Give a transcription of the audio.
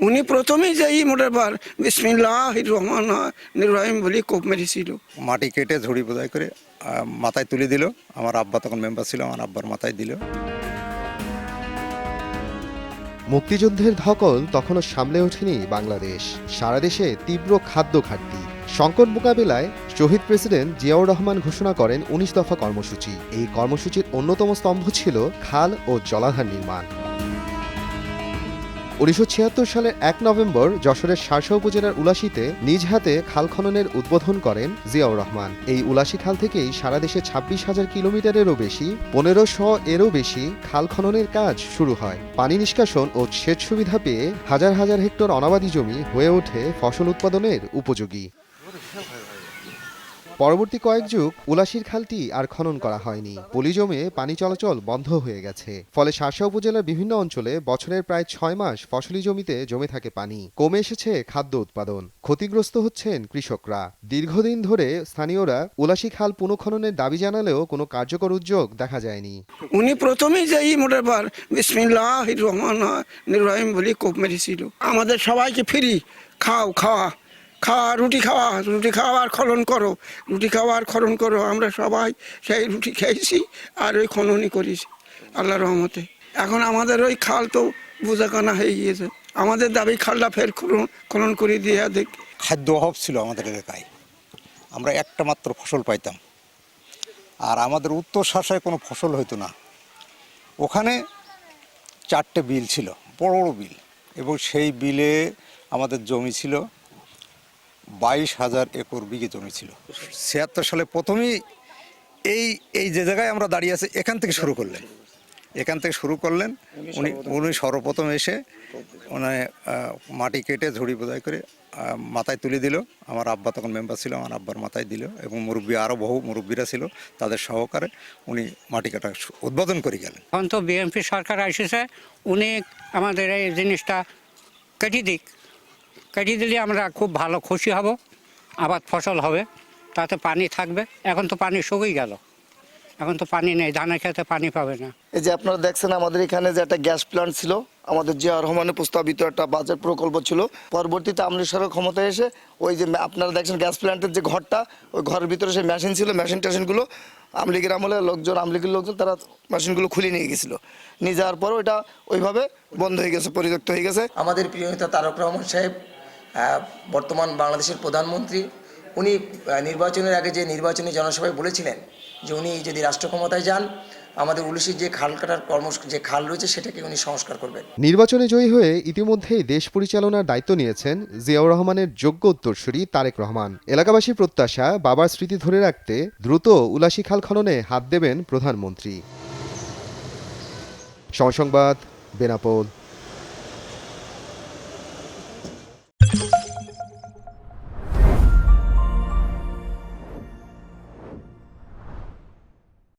উনি প্রথমেই যাই মোটাবার বিসমিল্লাহির রহমানির রহিম বলি কোপ মেরেছিল। মাটি কেটে ঝুড়ি বোঝাই করে মাথায় তুলে দিল। আমার আব্বা তখন মেম্বার ছিল, আমার আব্বার মাথায় দিল। মুক্তিযুদ্ধের ধকল তখনও সামলে ওঠেনি বাংলাদেশ। সারা দেশে তীব্র খাদ্য ঘাটতি। সংকট মোকাবিলায় শহীদ প্রেসিডেন্ট জিয়াউর রহমান ঘোষণা করেন ১৯ দফা কর্মসূচি। এই কর্মসূচির অন্যতম স্তম্ভ ছিল খাল ও জলাধার নির্মাণ। ১৯৭৬ সালের ১ নভেম্বর যশোরের শার্শা উপজেলার উলাশিতে নিজ হাতে খাল খননের উদ্বোধন করেন জিয়াউর রহমান। এই উলাশি খাল থেকেই সারা দেশে ২৬,০০০ কিলোমিটারেরও বেশি, ১৫০০ এরও বেশি খাল খননের কাজ শুরু হয়। পানি নিষ্কাশন ও সেচ সুবিধা পেয়ে হাজার হাজার হেক্টর অনাবাদি জমি হয়ে ওঠে ফসল উৎপাদনের উপযোগী। পরবর্তী কয়েক যুগ উলাশির খালটি আর খনন করা হয়নি। পলি জমে পানি চলাচল বন্ধ হয়ে গেছে। ফলে শার্শা উপজেলার বিভিন্ন অঞ্চলে বছরের প্রায় ৬ মাস ফসলি জমিতে জমে থাকে পানি। কমে এসেছে খাদ্য উৎপাদন। ক্ষতিগ্রস্ত হচ্ছেন কৃষকরা। দীর্ঘদিন ধরে স্থানীয়রা উলাশি খাল পুনঃখননের দাবি জানালেও কোনো কার্যকর উদ্যোগ দেখা যায়নি। উনি প্রথমেই যাই মোটাবার বিসমিল্লাহির রহমানির রহিম বলি কোপ মেরেছিল। আমাদের সবাইকে ফ্রি খাওয়া রুটি খাওয়া আর খনন করো, রুটি খাওয়া আর খনন করো। আমরা সবাই সেই রুটি খেয়েছি আর ওই খননই করেছি আল্লাহর রহমতে। এখন আমাদের ওই খাল তো বোঝাকানা হয়ে গিয়েছে। আমাদের দাবি খালটা ফের খনন করে দিয়ে দেখ। খাদ্য অভাব ছিল আমাদের এলাকায়। আমরা একটা মাত্র ফসল পাইতাম, আর আমাদের উত্তর শার্শায় কোনো ফসল হতো না। ওখানে 4টে বিল ছিল, বড় বড় বিল, এবং সেই বিলে আমাদের জমি ছিল 22,000 একর বিঘে জমি ছিল। ৭৬ সালে প্রথমেই এই যে জায়গায় আমরা দাঁড়িয়ে আছি এখান থেকে শুরু করলেন উনি সর্বপ্রথম এসে মাটি কেটে ঝুড়ি বোঝাই করে মাথায় তুলে দিল। আমার আব্বা তখন মেম্বার ছিল, আমার আব্বার মাথায় দিল, এবং মুরব্বী আরও বহু মুরব্বীরা ছিল, তাদের সহকারে উনি মাটি কাটা উদ্বোধন করে গেলেন। এখন তো বিএনপি সরকার এসেছে, উনি আমাদের এই জিনিসটা কেটে দিলে আমরা খুব ভালো খুশি হব। আবাদ ফসল হবে, তাতে পানি থাকবে। এখন তো পানি শুকিয়ে গেল, এখন তো পানি নেই, ধানের খেতে পানি পাবে না। এই যে আপনারা দেখছেন আমাদের এখানে যে একটা গ্যাস প্ল্যান্ট ছিল, আমাদের জিয়া রহমানের প্রস্তাবিত একটা বাজেট প্রকল্প ছিল। পরবর্তীতে আমলি সরকার ক্ষমতায় এসে ওই যে আপনারা দেখছেন গ্যাস প্ল্যান্টের যে ঘরটা, ওই ঘরের ভিতরে সেই মেশিন ছিল, মেশিনগুলো আমলিগের আমলে আমলিগের লোকজন তারা মেশিনগুলো খুলে নিয়ে গেছিল। নিয়ে যাওয়ার পরও এটা ওইভাবে বন্ধ হয়ে গেছে, পরিত্যক্ত হয়ে গেছে। আমাদের প্রিয় নেতা তারেক রহমান সাহেব, বর্তমান বাংলাদেশের প্রধানমন্ত্রী, উনি নির্বাচনের আগে যে নির্বাচনী জনসভায় বলেছিলেন যে উনি যদি রাষ্ট্র ক্ষমতায় যান আমাদের উলুশির যে খাল কাটার যে খাল রয়েছে সেটাকে উনি সংস্কার করবেন। নির্বাচনে জয়ী হয়ে ইতিমধ্যেই দেশ পরিচালনার দায়িত্ব নিয়েছেন জিয়াউর রহমানের যোগ্য উত্তরসূরি তারেক রহমান। এলাকাবাসীর প্রত্যাশা, বাবার স্মৃতি ধরে রাখতে দ্রুত উলাশি খাল খননে হাত দেবেন প্রধানমন্ত্রী। সময় সংবাদ, বেনাপোল।